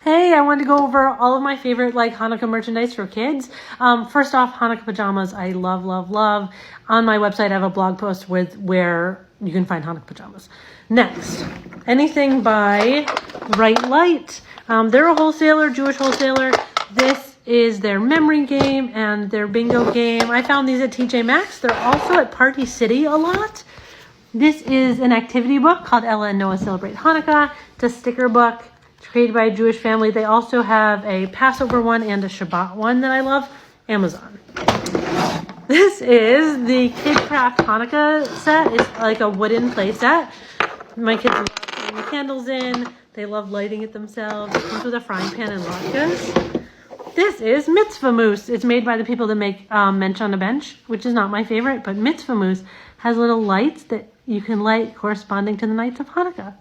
Hey, I wanted to go over all of my favorite Hanukkah merchandise for kids. First off, Hanukkah pajamas. I love, love, love. On my website, I have a blog post with where you can find Hanukkah pajamas. Next, anything by Bright Light. They're a wholesaler, Jewish wholesaler. This is their memory game and their bingo game. I found these at TJ Maxx. They're also at Party City a lot. This is an activity book called Ella and Noah Celebrate Hanukkah. It's a sticker book. It's created by a Jewish family. They also have a Passover one and a Shabbat one that I love. Amazon. This is the KidCraft Hanukkah set. It's like a wooden play set. My kids love putting the candles in. They love lighting it themselves. It comes with a frying pan and latkes. This is Mitzvah Mousse. It's made by the people that make Mensch on a Bench, which is not my favorite, but Mitzvah Mousse has little lights that you can light corresponding to the nights of Hanukkah.